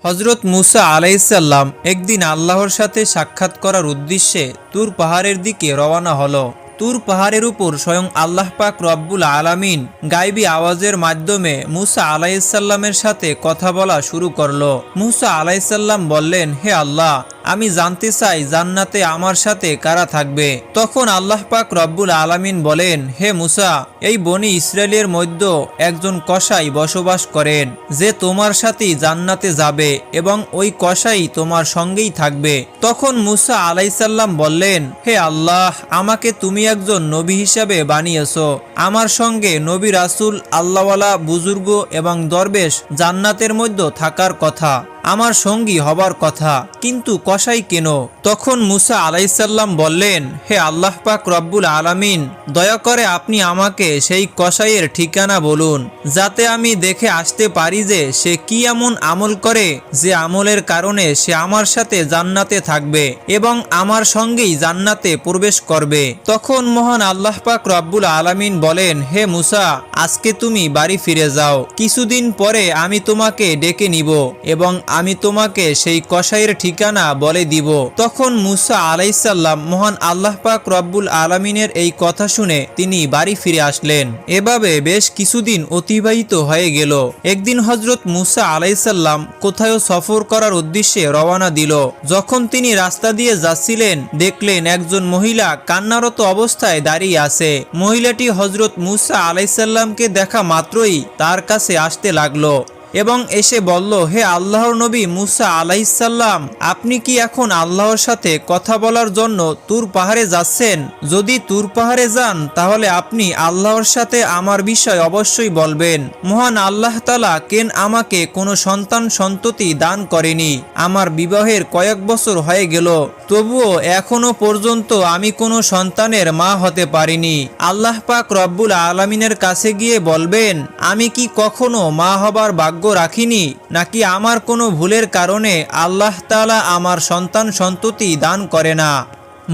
হজরত মুসা আলাইসাল্লাম একদিন আল্লাহর সাথে সাক্ষাৎ করার উদ্দেশ্যে তুর পাহাড়ের দিকে রওনা হলো। তুর পাহাড়ের উপর স্বয়ং আল্লাহ পাক রব্বুল আলামিন গায়বী আওয়াজের মাধ্যমে মুসা আলাইসাল্লামের সাথে কথা বলা শুরু করলো। মুসা আলাইসাল্লাম বললেন, হে আল্লাহ, আমি জানতে চাই জান্নাতে আমার সাথে কারা থাকবে। তখন আল্লাহ পাক রব্বুল আলামিন বলেন, হে মুসা, এই বনি ইসরায়েলের মধ্যে একজন কসাই বসবাস করেন, যে তোমার সাথেই জান্নাতে যাবে এবং ওই কসাই তোমার সঙ্গেই থাকবে। তখন মুসা আলাইসাল্লাম বললেন, হে আল্লাহ, আমাকে তুমি একজন নবী হিসাবে বানিয়েছো। আমার সঙ্গে নবী রাসূল, আল্লাহওয়ালা, বুজুর্গ এবং দরবেশ জান্নাতের মধ্যে থাকার কথা, আমার সঙ্গী হবার কথা, কিন্তু কসাই কেন? তখন মুসা আলাইসাল্লাম বললেন, হে আল্লাহ পাক রব্বুল আলামিন, দয়া করে আপনি আমাকে সেই কসাইয়ের ঠিকানা বলুন, যাতে আমি দেখে আসতে পারি যে সে কি এমন আমল করে যে আমলের কারণে সে আমার সাথে জান্নাতে থাকবে এবং আমার সঙ্গেই জান্নাতে প্রবেশ করবে। তখন মহান আল্লাহ পাক রব্বুল আলামিন বলেন, হে মুসা, আজকে তুমি বাড়ি ফিরে যাও, কিছুদিন পরে আমি তোমাকে ডেকে নিব এবং আমি তোমাকে সেই কসাইয়ের ঠিকানা বলে দিব। তখন মুসা আলাইসাল্লাম মহান আল্লাহ পাক রব্বুল আলামিনের এই কথা শুনে তিনি বাড়ি ফিরে আসলেন। এভাবে বেশ কিছুদিন অতিবাহিত হয়ে গেল। একদিন হজরত মুসা আলাইসাল্লাম কোথাও সফর করার উদ্দেশ্যে রওনা দিল। যখন তিনি রাস্তা দিয়ে যাচ্ছিলেন, দেখলেন একজন মহিলা কান্নারত অবস্থায় দাঁড়িয়ে আছে। মহিলাটি হজরত মুসা আলাইসাল্লামকে দেখা মাত্রই তার কাছে আসতে লাগলো এবং এসে বলল, হে আল্লাহর নবী মুসা আলাইসাল্লাম, আপনি কি এখন আল্লাহর সাথে কথা বলার জন্য তুর পাহাড়ে যাচ্ছেন? যদি তুর পাহাড়ে যান তাহলে আপনি আল্লাহর সাথে আমার বিষয় অবশ্যই বলবেন। মহান আল্লাহ তাআলা কেন আমাকে কোনো সন্তান সন্ততি দান করেনি? আমার বিবাহের কয়েক বছর হয়ে গেল, তবুও এখনো পর্যন্ত আমি কোনো সন্তানের মা হতে পারিনি। আল্লাহ পাক রব্বুল আলামিনের কাছে গিয়ে বলবেন, আমি কি কখনো মা হবার ভাগ্য রাখিনি, নাকি আমার কোনো ভুলের কারণে আল্লাহ তাআলা আমার সন্তান সন্ততি দান করে না?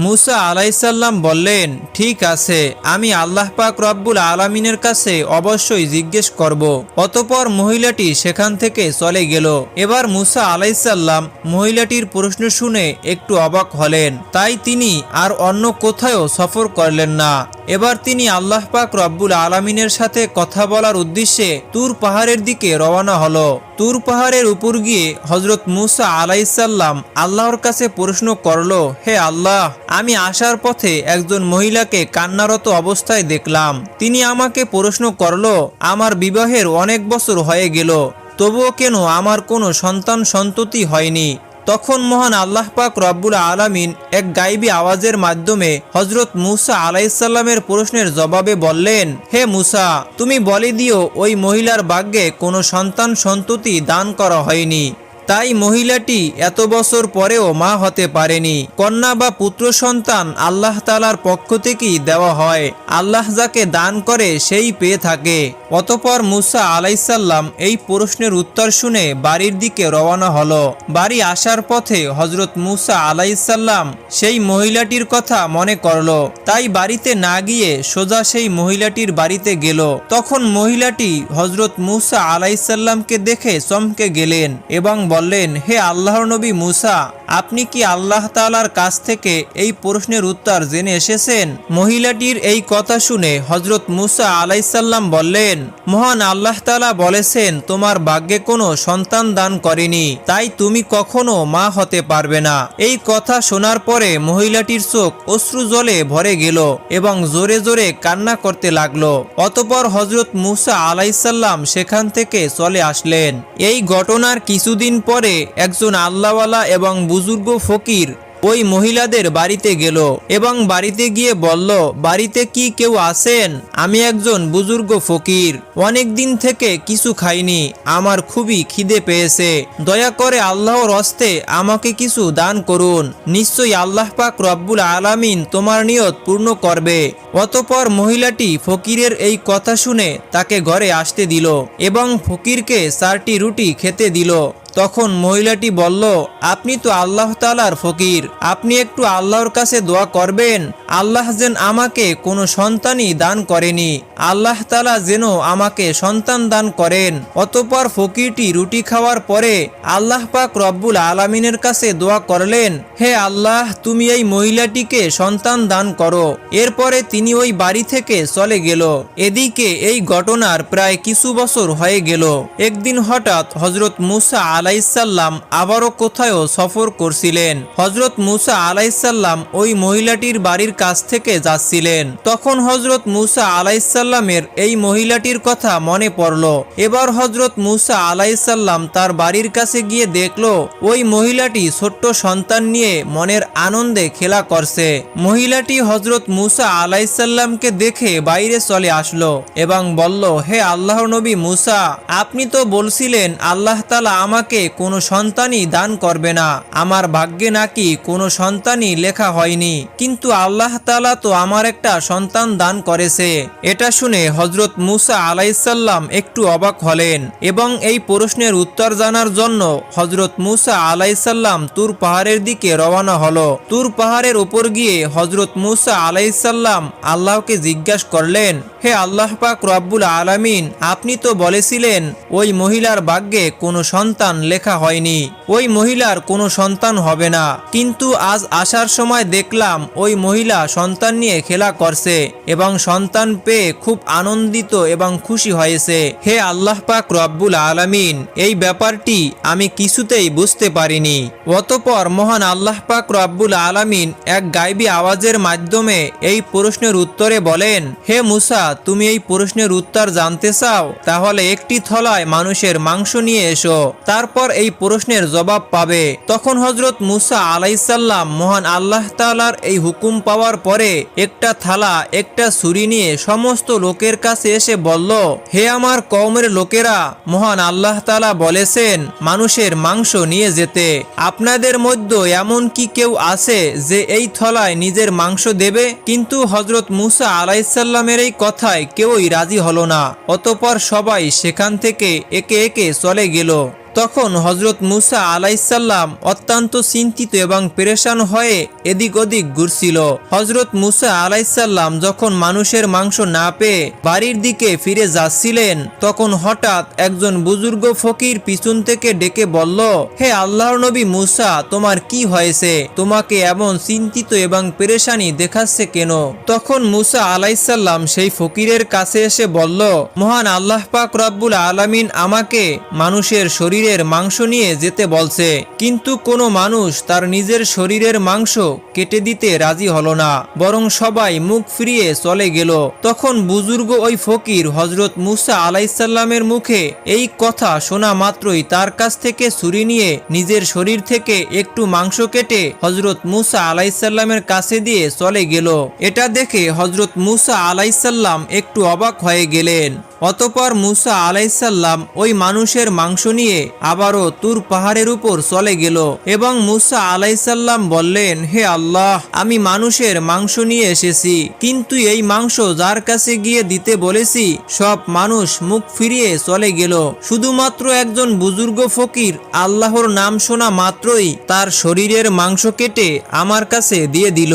মুসা আলাইসাল্লাম বললেন, ঠিক আছে, আমি আল্লাহ পাক রব্বুল আলামিনের কাছে অবশ্যই জিজ্ঞেস করব। অতঃপর মহিলাটি সেখান থেকে চলে গেল। এবার মুসা আলাইসাল্লাম মহিলাটির প্রশ্ন শুনে একটু অবাক হলেন, তাই তিনি আর অন্য কোথাও সফর করলেন না। এবার তিনি আল্লাহ পাক রব্বুল আলামিনের সাথে কথা বলার উদ্দেশ্যে তুর পাহাড়ের দিকে রওনা হলো। তুর পাহাড়ের উপর গিয়ে হজরত মুসা আলাইসাল্লাম আল্লাহর কাছে প্রশ্ন করলো, হে আল্লাহ, আমি আসার পথে একজন মহিলাকে কান্নারত অবস্থায় দেখলাম। তিনি আমাকে প্রশ্ন করলো, আমার বিবাহের অনেক বছর হয়ে গেল, তবুও কেন আমার কোনো সন্তান সন্ততি হয়নি? তখন মহান আল্লাহ পাক রব্বুল আলামিন এক গায়বী আওয়াজের মাধ্যমে হজরত মুসা আলাইসাল্লামের প্রশ্নের জবাবে বললেন, হে মুসা, তুমি বলে দিও ওই মহিলার ভাগ্যে কোনো সন্তান সন্ততি দান করা হয়নি, তাই মহিলাটি এত বছর পরেও মা হতে পারেনি। কন্যা বা পুত্র সন্তান আল্লাহ তাআলার পক্ষ থেকেই দেওয়া হয়, আল্লাহ যাকে দান করে সেই পেয়ে থাকে। অতঃপর মুসা আলাইসাল্লাম এই প্রশ্নের উত্তর শুনে বাড়ির দিকে রওনা হলো। বাড়ি আসার পথে হজরত মুসা আলাইসাল্লাম সেই মহিলাটির কথা মনে করলো, তাই বাড়িতে না গিয়ে সোজা সেই মহিলাটির বাড়িতে গেল। তখন মহিলাটি হজরত মুসা আলাইসাল্লামকে দেখে চমকে গেলেন এবং বললেন, হে আল্লাহর নবী মুসা, আপনি কি আল্লাহ তাআলার কাছ থেকে এই প্রশ্নের উত্তর জেনে এসেছেন? মহিলাটির এই কথা শুনে হজরত মুসা আলাইসাল্লাম বললেন, মহান আল্লাহ তাআলা বলেছেন তোমার ভাগ্যে কোনো সন্তান দান করেনি, তাই তুমি কখনো মা হতে পারবে না। এই কথা শোনার পরে মহিলাটির চোখ অশ্রু জলে ভরে গেল এবং জোরে জোরে কান্না করতে লাগলো। অতঃপর হজরত মুসা আলাইসাল্লাম সেখান থেকে চলে আসলেন। এই ঘটনার কিছুদিন পরে একজন আল্লাহওয়ালা এবং বুজুর্গ ফকির ওই মহিলাদের বাড়িতে গেল এবং বাড়িতে গিয়ে বলল, বাড়িতে কি কেউ আছেন? আমি একজন বুজুর্গ ফকির, অনেক দিন থেকে কিছু খাইনি, আমার খুবই খিদে পেয়েছে, দয়া করে আল্লাহর হস্তে আমাকে কিছু দান করুন, নিশ্চয়ই আল্লাহ পাক রব্বুল আলামিন তোমার নিয়ত পূর্ণ করবে। অতঃপর মহিলাটি ফকিরের এই কথা শুনে তাকে ঘরে আসতে দিল এবং ফকিরকে 4টি রুটি খেতে দিল। তখন মহিলাটি বলল, আপনি তো আল্লাহ তাআলার ফকির, আপনি একটু আল্লাহর কাছে দোয়া করবেন, আল্লাহ যেন আমাকে কোনো সন্তানই দান করেনি, আল্লাহ তাআলা যেন আমাকে সন্তান দান করেন। অতঃপর ফকিরটি রুটি খাওয়ার পরে আল্লাহ পাক রব্বুল আলামিনের কাছে দোয়া করলেন, হে আল্লাহ, তুমি এই মহিলাটিকে সন্তান দান করো। এরপরে তিনি ওই বাড়ি থেকে চলে গেল। এদিকে এই ঘটনার প্রায় কিছু বছর হয়ে গেল। একদিন হঠাৎ হযরত মুসা আলাইহিসসালাম আবারও কোথাও সফর করছিলেন। হযরত মুসা আলাইহিসসালাম ওই মহিলাটির বাড়ির কাছ থেকে যাচ্ছিলেন। তখন হযরত মুসা আলাইহিসসালামের এই মহিলাটির কথা মনে পড়ল। এবার হযরত মুসা আলাইহিসসালাম তার বাড়ির কাছে গিয়ে দেখল ওই মহিলাটি ছোট্ট সন্তান নিয়ে মনের আনন্দে খেলা করছে। মহিলাটি হযরত মুসা আলাইহিসসালামকে দেখে বাইরে চলে আসলো এবং বলল, হে আল্লাহর নবী মুসা, আপনি তো বলছিলেন আল্লাহ তাআলা আমাকে কোনো সন্তানই দান করবে না, আমার ভাগ্যে নাকি কোনো সন্তানই লেখা হয়নি, কিন্তু আল্লাহ তাআলা তো আমার একটা সন্তান দান করেছে। এটা শুনে হযরত মুসা আলাইহিসসালাম একটু অবাক হলেন এবং এই প্রশ্নের উত্তর জানার জন্য হযরত মুসা আলাইহিসসালাম তুর পাহাড়ের দিকে রওনা হলো। তুর পাহাড়ের উপর গিয়ে হযরত মুসা আলাইহিসসালাম আল্লাহকে জিজ্ঞাসা করলেন, হে আল্লাহ পাক রব্বুল আলামিন, আপনি তো বলেছিলেন ওই মহিলার ভাগ্যে কোনো সন্তান লেখা হয়নি, ওই মহিলার কোনো সন্তান হবে না, কিন্তু আজ আসার সময় দেখলাম ওই মহিলা সন্তান নিয়ে খেলা করছে এবং সন্তান পেয়ে খুব আনন্দিত এবং খুশি হয়েছে। হে আল্লাহ পাক রব্বুল আলামিন, এই ব্যাপারটি আমি কিছুতেই বুঝতে পারিনি। অতঃপর মহান আল্লাহ পাক রব্বুল আলামিন এক গায়বী আওয়াজের মাধ্যমে এই প্রশ্নের উত্তরে বলেন, হে মুসা, তুমি এই প্রশ্নের উত্তর জানতে চাও, তাহলে একটি থলায় মানুষের মাংস নিয়ে এসো, তারপর এই প্রশ্নের জবাব পাবে। তখন হযরত মুসা আলাইহিসসালাম মহান আল্লাহ তাআলার এই হুকুম পাওয়ার পরে একটা থালা, একটা ছুরি নিয়ে সমস্ত লোকের কাছে এসে বলল, হে আমার কওমের লোকেরা, মহান আল্লাহ তাআলা বলেছেন মানুষের মাংস নিয়ে যেতে। আপনাদের মধ্যে এমন কি কেউ আছে যে এই থলায় নিজের মাংস দেবে? কিন্তু হযরত মুসা আলাইহিসসালামের এই কথায় কেউই রাজি হলো না। অতঃপর সবাই সেখান থেকে একে একে চলে গেল। তখন হযরত মুসা আলাইহিসসালাম অত্যন্ত চিন্তিত এবং পেরেশান হয়ে এদিক ওদিক ঘুরছিল। হযরত মুসা আলাইহিসসালাম যখন মানুষের মাংস না পেয়ে বাড়ির দিকে ফিরে যাচ্ছিলেন, তখন হঠাৎ একজন বুজুর্গ ফকির পিছন থেকে ডেকে বলল, হে আল্লাহর নবী মুসা, তোমার কি হয়েছে? তোমাকে এমন চিন্তিত এবং পেরেশানি দেখাচ্ছে কেন? তখন মুসা আলাইহিসসালাম সেই ফকিরের কাছে এসে বলল, মহান আল্লাহ পাক রব্বুল আলামিন আমাকে মানুষের শরীরের মাংস নিয়ে যেতে বলছে, কিন্তু কোনো মানুষ তার নিজের শরীরের মাংস কেটে দিতে রাজি হলো না, বরং সবাই মুখ ফিরিয়ে চলে গেল। তখন বুজুর্গ ওই ফকির হযরত মুসা আলাইহিসসালামের মুখে এই কথা শোনা মাত্রই তার কাছ থেকে ছুরি নিয়ে নিজের শরীর থেকে একটু মাংস কেটে হযরত মুসা আলাইহিসসালামের কাছে দিয়ে চলে গেল। এটা দেখে হযরত মুসা আলাইহিসসালাম একটু অবাক হয়ে গেলেন। অতঃপর মুসা আলাইহিসসালাম ওই মানুষের মাংস নিয়ে আবারও তুর পাহাড়ের উপর চলে গেল এবং মুসা আলাইহিসসালাম বললেন, হে আল্লাহ, আমি মানুষের মাংস নিয়ে এসেছি, কিন্তু এই মাংস যার কাছে গিয়ে দিতে বলেছি সব মানুষ মুখ ফিরিয়ে চলে গেল। শুধুমাত্র একজন বুজুর্গ ফকির আল্লাহর নাম শোনা মাত্রই তার শরীরের মাংস কেটে আমার কাছে দিয়ে দিল।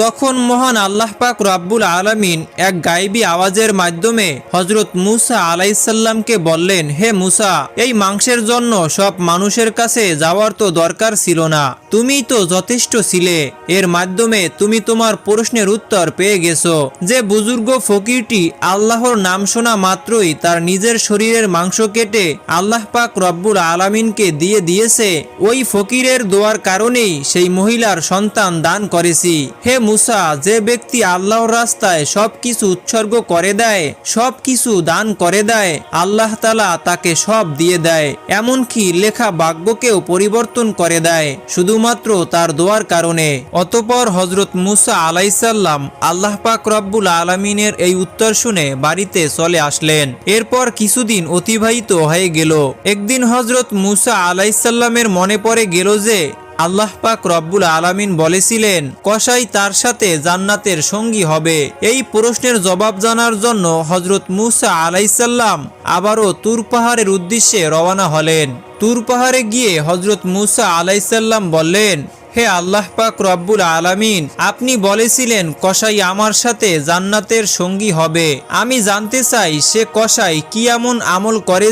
তখন মহান আল্লাহ পাক রব্বুল আলামিন এক গায়বী আওয়াজের মাধ্যমে হযরত মুসা আলাইহিসসালামকে বললেন, হে মুসা, এই মাংসের জন্য সব মানুষের কাছে যাওয়ার তো দরকার ছিল না, তুমিই তো যথেষ্ট ছিলে। এর মাধ্যমে তুমি তোমার প্রশ্নের উত্তর পেয়ে গেছো। যে বুজুর্গ ফকিরটি আল্লাহর নাম শোনা মাত্রই তার নিজের শরীরের মাংস কেটে আল্লাহ পাক রব্বুল আলামিনকে দিয়ে দিয়েছে, ওই ফকিরের দোয়ার কারণেই সেই মহিলার সন্তান দান করেছি। হে মুসা, যে ব্যক্তি আল্লাহর রাস্তায় সবকিছু উৎসর্গ করে দেয়, সবকিছু দান করে দেয়, আল্লাহ তাআলা তাকে সব দিয়ে দেয়, এমনকি লেখা ভাগ্যকেও পরিবর্তন করে দেয় শুধুমাত্র তার দোয়ার কারণে। অতঃপর হযরত মুসা আলাইহিসসালাম আল্লাহ পাক রব্বুল আলামিনের এই উত্তর শুনে বাড়িতে চলে আসলেন। এরপর কিছুদিন অতিবাহিত হয়ে গেল। একদিন হযরত মুসা আলাইহিসসালামের মনে পড়ে গেল যে আল্লাহ পাক রব্বুল আলামিন বলেছিলেন কসাই তার সাথে জান্নাতের সঙ্গী হবে। এই প্রশ্নের জবাব জানার জন্য হযরত মূসা আলাইহিসসালাম আবারও তুর পাহাড়ের উদ্দেশ্যে রওনা হলেন। তুর পাহাড়ে গিয়ে হযরত মূসা আলাইহিসসালাম বললেন, হে আল্লাহ পাক রব্বুল আলামিন, আপনি বলেছিলেন কসাই আমার সাথে জান্নাতের সঙ্গী হবে। আমি জানতে চাই সে কসাই কি এমন আমল করে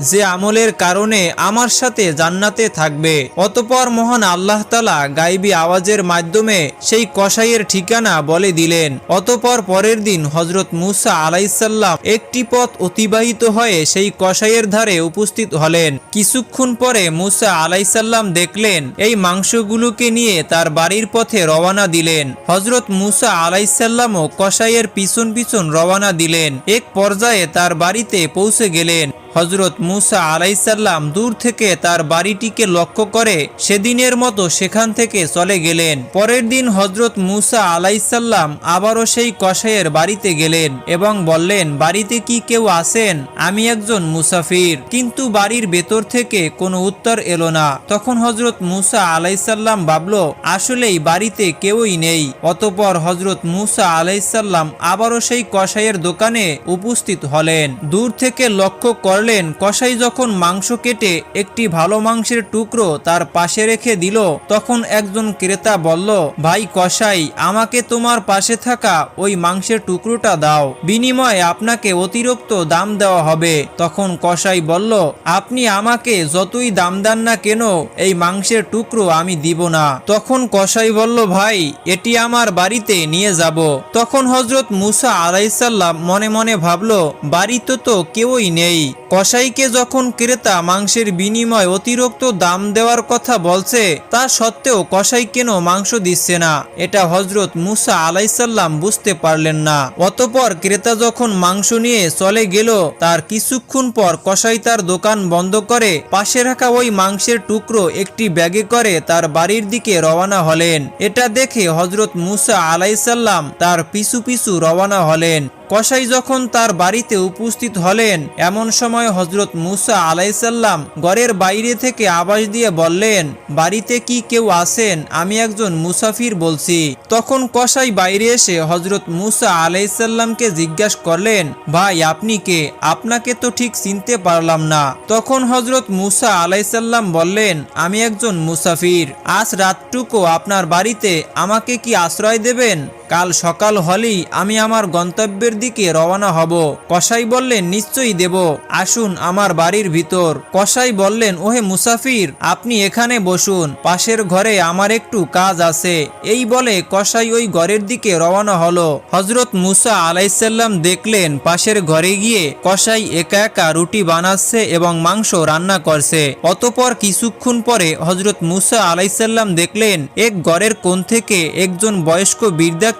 যে আমলের কারণে আমার সাথে জান্নাতে থাকবে। অতঃপর মহান আল্লাহ তাআলা গায়বী আওয়াজের মাধ্যমে সেই কসাইয়ের ঠিকানা বলে দিলেন। অতঃপর পরের দিন হযরত মূসা আলাইহিসসালাম একটি পথ অতিবাহিত হয়ে সেই কসাইয়ের ধারে উপস্থিত হলেন। কিছুক্ষণ পরে মূসা আলাইহিসসালাম দেখলেন এই মাংসগুলোকে নিয়ে তার বাড়ির পথে রওনা দিলেন। হযরত মূসা আলাইহিসসালামও কসাইয়ের পিছন পিছন রওনা দিলেন। এক পর্যায়ে তার বাড়িতে পৌঁছে গেলেন। হযরত মূসা আলাইহিসসালাম দূর থেকে তার বাড়িটিকে লক্ষ্য করে সেদিনের মতো সেখান থেকে চলে গেলেন। পরের দিন হযরত মূসা আলাইহিসসালাম আবারও সেই কসাইয়ের বাড়িতে গেলেন এবং বললেন, বাড়িতে কি কেউ আছেন? আমি একজন মুসাফির। কিন্তু বাড়ির ভেতর থেকে কোনো উত্তর এলো না। তখন হযরত মূসা আলাইহিসসালাম ভাবলো আসলেই বাড়িতে কেউই নেই। অতঃপর হযরত মূসা আলাইহিসসালাম আবারও সেই কসাইয়ের দোকানে উপস্থিত হলেন। দূর থেকে লক্ষ্য করলেন কসাই যখন মাংস কেটে একটি ভালো মাংসের টুকরো তার পাশে রেখে দিল, তখন একজন ক্রেতা বলল, ভাই কসাই, আমাকে তোমার পাশে থাকা ওই মাংসের টুকরোটা দাও, বিনিময়ে আপনাকে অতিরিক্ত দাম দেওয়া হবে। তখন কসাই বলল, আপনি আমাকে যতই দাম দেন না কেন এই মাংসের টুকরো আমি দিব না। তখন কসাই বলল, ভাই এটি আমার বাড়িতে নিয়ে যাব। তখন হযরত মূসা আলাইহিসসালাম মনে মনে ভাবলো বাড়িতে তো কেউই নেই। কসাইকে যখন ক্রেতা মাংসের বিনিময়ে অতিরিক্ত দাম দেওয়ার কথা বলছে, তা সত্ত্বেও কসাই কেন মাংস দিচ্ছে না, এটা হযরত মূসা আলাইহিসসালাম বুঝতে পারলেন না। অতঃপর ক্রেতা যখন মাংস নিয়ে চলে গেল, তার কিছুক্ষণ পর কসাই তার দোকান বন্ধ করে পাশে রাখা ওই মাংসের টুকরো একটি ব্যাগে করে তার বাড়ির দিকে রওনা হলেন। এটা দেখে হযরত মূসা আলাইহিসসালাম তার পিছু পিছু রওনা হলেন। কসাই যখন তার বাড়িতে উপস্থিত হলেন, এমন সময় হযরত মূসা আলাইহিসসালাম ঘরের বাইরে থেকে আওয়াজ দিয়ে বললেন, বাড়িতে কি কেউ আছেন? আমি একজন মুসাফির বলছি। তখন কসাই বাইরে এসে হযরত মূসা আলাইহিসসালামকে জিজ্ঞাসা করলেন, ভাই আপনি কে? আপনাকে তো ঠিক চিনতে পারলাম না। তখন হযরত মূসা আলাইহিসসালাম বললেন, আমি একজন মুসাফির। আজ রাতটুকু আপনার বাড়িতে আমাকে কি আশ্রয় দেবেন? কাল সকাল হলেই আমি আমার গন্তব্যের দিকে রওনা হব। কসাই বললেন, নিশ্চয়ই দেব, আসুন আমার বাড়ির ভিতর। কসাই বললেন, ওহে মুসাফির, আপনি এখানে বসুন, পাশের ঘরে আমার একটু কাজ আছে। এই বলে কসাই ওই ঘরের দিকে রওনা হলো। হযরত মূসা আলাইহিসসালাম দেখলেন পাশের ঘরে গিয়ে কসাই একা একা রুটি বানাচ্ছে এবং মাংস রান্না করছে। অতঃপর কিছুক্ষণ পরে হযরত মূসা আলাইহিসসালাম দেখলেন এক ঘরের কোণ থেকে একজন বয়স্ক বৃদ্ধা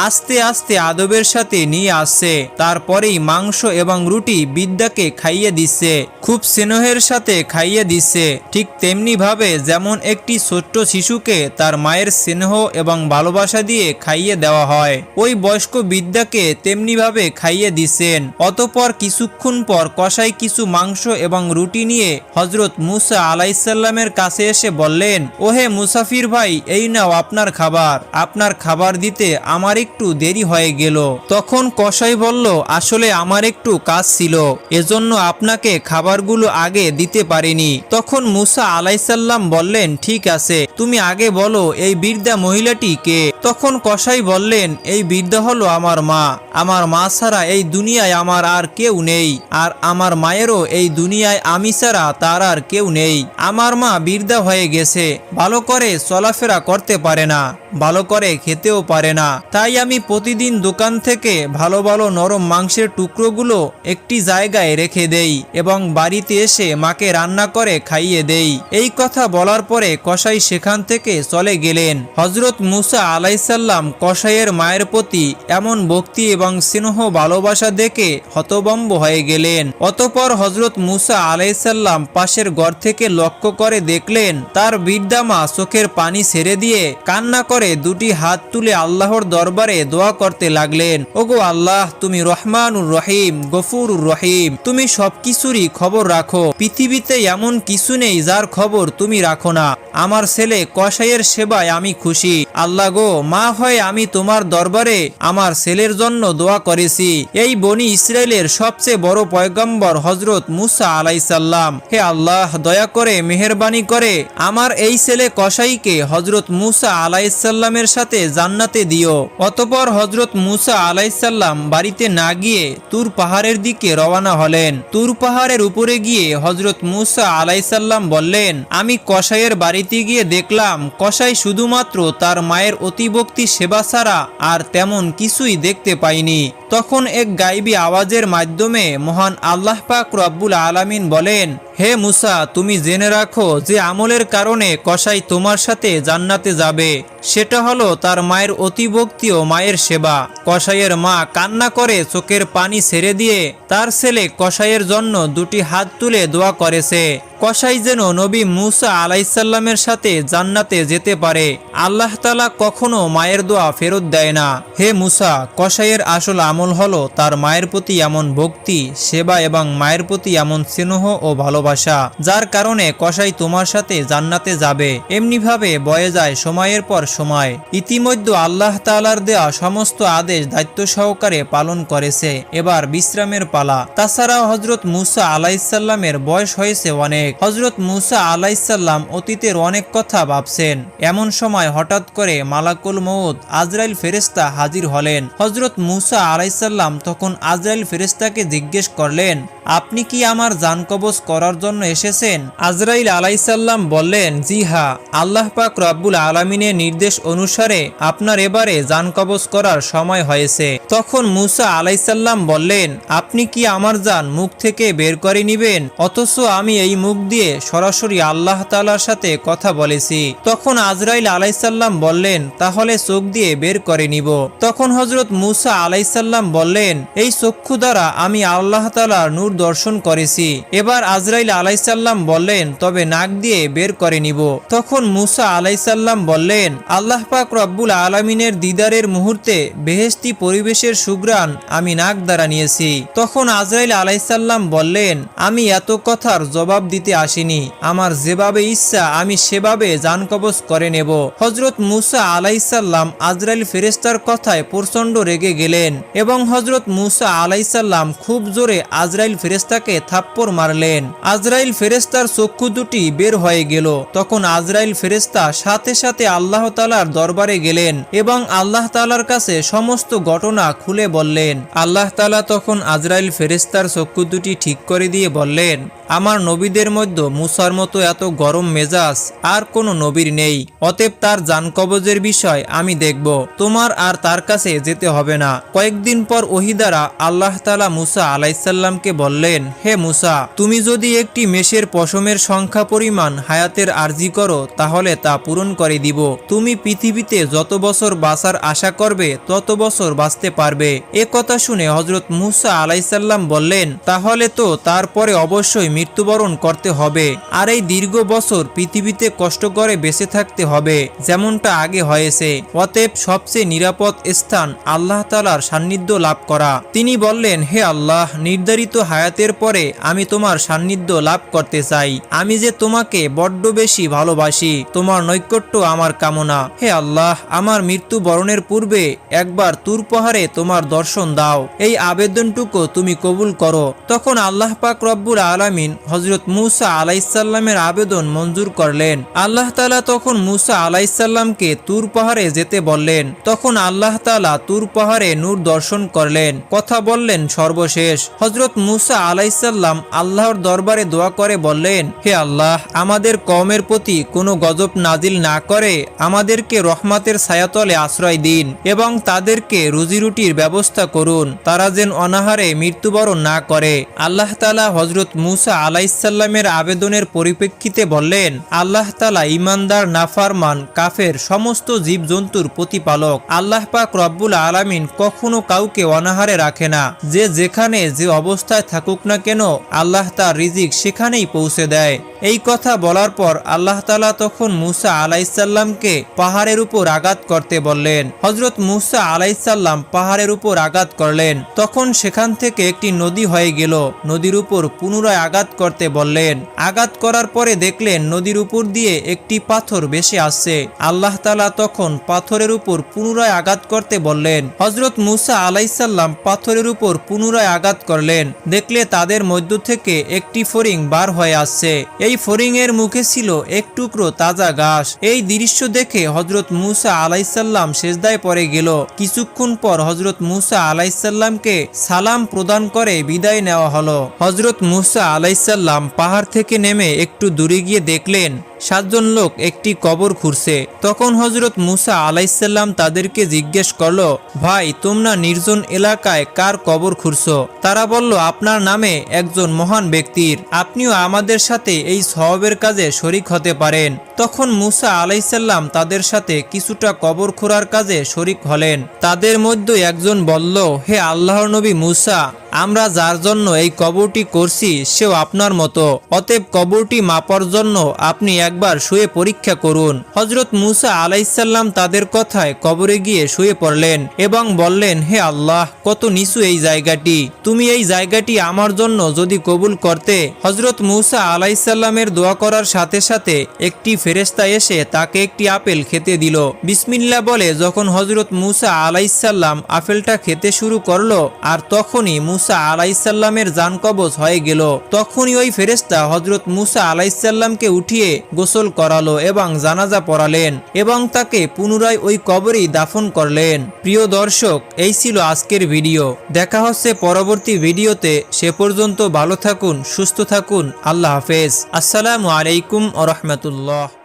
আস্তে আস্তে আদবের সাথে নিয়ে আসছে। তারপরেই মাংস এবং রুটি বৃদ্ধাকে খাইয়ে দিচ্ছে, খুব স্নেহের সাথে খাইয়ে দিচ্ছে। ঠিক তেমনি ভাবে যেমন একটি ছোট্ট শিশুকে তার মায়ের স্নেহ এবং ভালোবাসা দিয়ে খাইয়ে দেওয়া হয়, ওই বয়স্ক বৃদ্ধাকে তেমনি ভাবে খাইয়ে দিচ্ছেন। অতঃপর কিছুক্ষণ পর কসাই কিছু মাংস এবং রুটি নিয়ে হযরত মূসা আলাইহিসসালামের কাছে এসে বললেন, ওহে মুসাফির ভাই, এই নাও আপনার খাবার। আপনার খাবার দিতে আমার একটু দেরি হয়ে গেল। তখন কসাই বলল, আসলে আমার একটু কাজ ছিল, এজন্য আপনাকে খাবারগুলো আগে দিতে পারিনি। তখন মূসা আলাইহিসসালাম বললেন, ঠিক আছে, তুমি আগে বলো এই বৃদ্ধা মহিলাটি কে? তখন কসাই বললেন, এই বৃদ্ধা হলো আমার মা। আমার মা ছাড়া এই দুনিয়ায় আমার আর কেউ নেই, আর আমার মায়েরও এই দুনিয়ায় আমি ছাড়া তার আর কেউ নেই। আমার মা বৃদ্ধা হয়ে গেছে, ভালো করে চলাফেরা করতে পারে না, ভালো করে খেতেও পারে না। তাই আমি প্রতিদিন দোকান থেকে ভালো ভালো নরম মাংসের টুকরোগুলো একটি জায়গায় রেখে দেই এবং বাড়িতে এসে মাকে রান্না করে খাইয়ে দেই। এই কথা বলার পরে কসাই সেখান থেকে চলে গেলেন। হযরত মূসা আলাইহিসসালাম কসাইয়ের মায়ের প্রতি এমন ভক্তি এবং স্নেহ ভালোবাসা দেখে হতভম্ব হয়ে গেলেন। অতঃপর হযরত মূসা আলাইহিসসালাম পাশের ঘর থেকে লক্ষ্য করে দেখলেন তার বৃদ্ধা মা চোখের পানি ছেড়ে দিয়ে কান্না করে করে দুটি হাত তুলে আল্লাহর দরবারে দোয়া করতে লাগলেন, ওগো আল্লাহ, তুমি রহমানুর রহিম, গফুরুর রহিম, তুমি সবকিছুরই খবর রাখো। পৃথিবীতে এমন কিছু নেই যার খবর তুমি রাখো না। আমার ছেলে কসাইয়ের সেবায় আমি খুশি। আল্লাহ গো, মা হয়ে আমি তোমার দরবারে আমার ছেলের জন্য দোয়া করেছি। এই বনি ইসরায়েলের সবচেয়ে বড় পয়গম্বর হযরত মুসা আলাইসাল্লাম, হে আল্লাহ, দয়া করে মেহেরবানি করে আমার এই ছেলে কসাইকে হযরত মুসা আলাইসাল্লামের সাথে জান্নাতে দিও। অতঃপর হযরত মুসা আলাইসাল্লাম বাড়িতে না গিয়ে তুর পাহাড়ের দিকে রওনা হলেন। তুর পাহাড়ের উপরে গিয়ে হযরত মুসা আলাইসাল্লাম বললেন, আমি কসাইয়ের বাড়িতে গিয়ে দেখলাম কসাই শুধুমাত্র তার মায়ের অতিভক্তি সেবা ছাড়া আর তেমন কিছুই দেখতে পাইনি। তখন এক গায়বী আওয়াজের মাধ্যমে মহান আল্লাহ পাক রব্বুল আলামিন বলেন, হে মুসা, তুমি জেনে রাখো যে আমলের কারণে কসাই তোমার সাথে জান্নাতে যাবে সেটা হলো তার মায়ের অতিভক্তি ও মায়ের সেবা। কসাইয়ের মা কান্না করে চোখের পানি ছেড়ে দিয়ে তার ছেলে কসাইয়ের জন্য দুটি হাত তুলে দোয়া করেছে। কসাই যেন নবী মুসা আলাইসাল্লামের সাথে জান্নাতে যেতে পারে। আল্লাহ তাআলা কখনো মায়ের দোয়া ফেরত দেয় না। হে মুসা, কসাইয়ের আসল আমল হলো তার মায়ের প্রতি এমন ভক্তি, সেবা এবং মায়ের প্রতি এমন স্নেহ ও ভালোবাসা যার কারণে কসাই তোমার সাথে জান্নাতে যাবে। এমনিভাবে বয়ে যায় সময়ের পর সময়। ইতিমধ্যে আল্লাহ তাআলার দেয়া সমস্ত আদেশ দায়িত্ব সহকারে পালন করেছে। এবার বিশ্রামের পালা। তাছাড়াও হযরত মুসা আলাইসাল্লামের বয়স হয়েছে অনেক। হযরত মুসা আলাইসাল্লাম অতীতের অনেক কথা ভাবছেন। এমন সময় হঠাৎ করে মালাকুল মউত আজরাইল ফেরেশতা হাজির হলেন। হযরত মুসা আলাইসাল্লাম তখন আজরাইল ফেরেশতাকে জিজ্ঞেস করলেন, আপনি কি আমার জান কবজ করার জন্য এসেছেন? আজরাইল আলাইসাল্লাম বললেন, জি হ্যাঁ, আল্লাহ পাক রব্বুল আলামিনের নির্দেশ অনুসারে আপনার এবারে জান কবজ করার সময় হয়েছে। তখন মুসা আলাইসাল্লাম বললেন, আপনি কি আমার জান মুখ থেকে বের করে নিবেন? অথচ আমি এই মুখ দিয়ে সরাসরি আল্লাহ তাআলার সাথে কথা বলেছি। তখন আজরাইল আলাইসাল্লাম বললেন, তাহলে চোখ দিয়ে বের করে নিব। তখন হযরত মুসা আলাইসাল্লাম বললেন, এই চক্ষু দ্বারা আমি আল্লাহ তাআলার নূর দর্শন করেছি। এবার আজরাইল আলাইসাল্লাম বললেন, তবে নাক দিয়ে বের করে নিব। তখন মুসা আলাইসাল্লাম বললেন, আল্লাহ পাক রব্বুল আলামিনের দিদারের মুহূর্তে বেহেশতি পরিবেশের সুঘ্রাণ আমি নাক দ্বারা নিয়েছি। তখন আজরাইল আলাইসাল্লাম বললেন, আমি এত কথার জবাব দিতে আসিনি, আমার যেভাবে ইচ্ছা আমি সেভাবে জান কবজ করে নেব। হযরত মুসা আলাইসাল্লাম আজরাইল ফেরেশতার কথায় প্রচন্ড রেগে গেলেন এবং হযরত মুসা আলাইসাল্লাম খুব জোরে আজরাইল ফেরেশতাকে থাপ্পড় মারলেন। আজরাইল ফেরেশতার চক্ষু দুটি বের হয়ে গেল। তখন আজরাইল ফেরেশতা সাথে সাথে আল্লাহ তাআলার দরবারে গেলেন এবং আল্লাহ তাআলার কাছে সমস্ত ঘটনা খুলে বললেন। আল্লাহ তাআলা তখন আজরাইল ফেরেশতার চক্ষু দুটি ঠিক করে দিয়ে বললেন, আমার নবীদের মধ্যে মুসার মতো এত গরম মেজাজ আর কোনো নবীর নেই। অতএব তার জান কবজের বিষয় আমি দেখব, তোমার আর তার কাছে যেতে হবে না। কয়েকদিন পর ওহী দ্বারা আল্লাহ তাআলা মুসা আলাইসাল্লামকে বললেন, হে মুসা, তুমি যদি একটি মেষের পশমের সংখ্যা পরিমাণ হায়াতের আরজি করো তাহলে তা পূরণ করে দিব। তুমি পৃথিবীতে যত বছর বাঁচার আশা করবে তত বছর বাঁচতে পারবে। এ কথা শুনে হযরত মুসা আলাইসাল্লাম বললেন, তাহলে তো তারপরে অবশ্যই মৃত্যুবরণ করতে হবে আর এই দীর্ঘ বছর পৃথিবীতে কষ্ট করে বেঁচে থাকতে হবে যেমনটা আগে হয়েছে। অতএব সবচেয়ে নিরাপদ স্থান আল্লাহ তাআলার সান্নিধ্য লাভ করা। তিনি বললেন, হে আল্লাহ, নির্ধারিত হায়াতের পরে আমি তোমার সান্নিধ্য লাভ করতে চাই। আমি যে তোমাকে বড্ড বেশি ভালোবাসি, তোমার নৈকট্য আমার কামনা। হে আল্লাহ, আমার মৃত্যুবরণের পূর্বে একবার তুর পাহাড়ে তোমার দর্শন দাও, এই আবেদনটুকু তুমি কবুল করো। তখন আল্লাহ পাক রব্বুল আলামিন হযরত মুসা আলাইসাল্লামের আবেদন মঞ্জুর করলেন। আল্লাহ তাআলা তখন মুসা আলাইসাল্লামকে তুর পাহাড়ে যেতে বললেন। তখন আল্লাহ তাআলা তুর পাহাড়ে নূর দর্শন করলেন, কথা বললেন সর্বশেষ। হযরত মুসা আলাইসাল্লাম আল্লাহর দরবারে দোয়া করে বললেন, হে আল্লাহ, আমাদের কওমের প্রতি কোনো গজব নাজিল না করে আমাদেরকে রহমতের ছায়াতলে আশ্রয় দিন এবং তাদেরকে রুজিরুটির ব্যবস্থা করুন, তারা যেন অনাহারে মৃত্যুবরণ না করে। আল্লাহ তাআলা হযরত মুসা আলাইসাল্লামের আবেদনের পরিপ্রেক্ষিতে বললেন, আল্লাহ তাআলা ঈমানদার, নাফরমান, কাফের সমস্ত জীবজন্তুর প্রতিপালক। আল্লাহ পাক রব্বুল আলামিন কখনো কাউকে অনাহারে রাখে না। যে যেখানে যে অবস্থায় থাকুক না কেন আল্লাহ তার রিজিক সেখানেই পৌঁছে দেয়। এই কথা বলার পর আল্লাহ তাআলা তখন মূসা আলাইহিসসালামকে পাহাড়ের উপর আঘাত করতে বললেন। হযরত মূসা আলাইহিসসালাম পাহাড়ের উপর আঘাত করলেন। তখন সেখান থেকে একটি নদী হয়ে গেল। নদীর উপর পুনরায় আঘাত করতে বললেন। আঘাত করার পরে দেখলেন নদীর উপর দিয়ে একটি পাথর ভেসে আসছে। আল্লাহ তাআলা তখন পাথরের উপর পুনরায় আঘাত করতে বললেন। হযরত মূসা আলাইহিসসালাম পাথরের উপর পুনরায় আঘাত করলেন। দেখলে তাদের মধ্য থেকে একটি ফড়িং বার হয়ে আসছে। এই ফড়িং এর মুখে ছিল এক টুকরো তাজা ঘাস। এই দৃশ্য দেখে হযরত মূসা আলাইহিসসালাম সিজদায় পড়ে গেল। কিছুক্ষণ পর হযরত মূসা আলাইহিসসালামকে সালাম প্রদান করে বিদায় নেওয়া হলো। হযরত মূসা আলাইহিসসালাম পাহাড় থেকে নেমে একটু দূরে গিয়ে দেখলেন 7 জন লোক একটি কবর খুঁড়ছে। তখন হযরত মূসা আলাইহিসসালাম তাদেরকে জিজ্ঞেস করলো, ভাই তোমরা নির্জন এলাকায় কার কবর খুঁড়ছো? তারা বলল, আপনার নামে একজন মহান ব্যক্তির। আপনিও আমাদের সাথে এই সওয়াবের কাজে শরীক হতে পারেন। তখন মূসা আলাইহিসসালাম তাদের সাথে কিছুটা কবর খোঁড়ার কাজে শরীক হলেন। তাদের মধ্যে একজন বলল, হে আল্লাহর নবী মূসা, আমরা যার জন্য এই কবরটি করছি সেও আপনার মতো। অতএব কবরটি মাপার জন্য আপনি একবার শুয়ে পরীক্ষা করুন। হযরত মূসা আলাইহিসসালাম তাদের কথায় কবরে গিয়ে শুয়ে পড়লেন এবং বললেন, হে আল্লাহ, কত নিচু এই জায়গাটি। তুমি এই জায়গাটি আমার জন্য যদি কবুল করতে। হযরত মূসা আলাইহিসসালামের দোয়া করার সাথে সাথে একটি ফেরেশতা এসে তাকে একটি আপেল খেতে দিল। বিসমিল্লাহ বলে যখন হযরত মূসা আলাইহিসসালাম আপেলটা খেতে শুরু করলো, আর তখনই মূসা আলাইহিসসালামের জান কবজ হয়ে গেল। তখনই ওই ফেরেশতা হযরত মূসা আলাইহিসসালামকে উঠিয়ে গোসল করালো এবং জানাজা পড়ালেন এবং তাকে পুনরায় ওই কবরেই দাফন করলেন। প্রিয় দর্শক, এই ছিল আজকের ভিডিও। দেখা হচ্ছে পরবর্তী ভিডিওতে। সে পর্যন্ত ভালো থাকুন, সুস্থ থাকুন। আল্লাহ হাফেজ। আসসালামু আলাইকুম ওয়া রাহমাতুল্লাহ।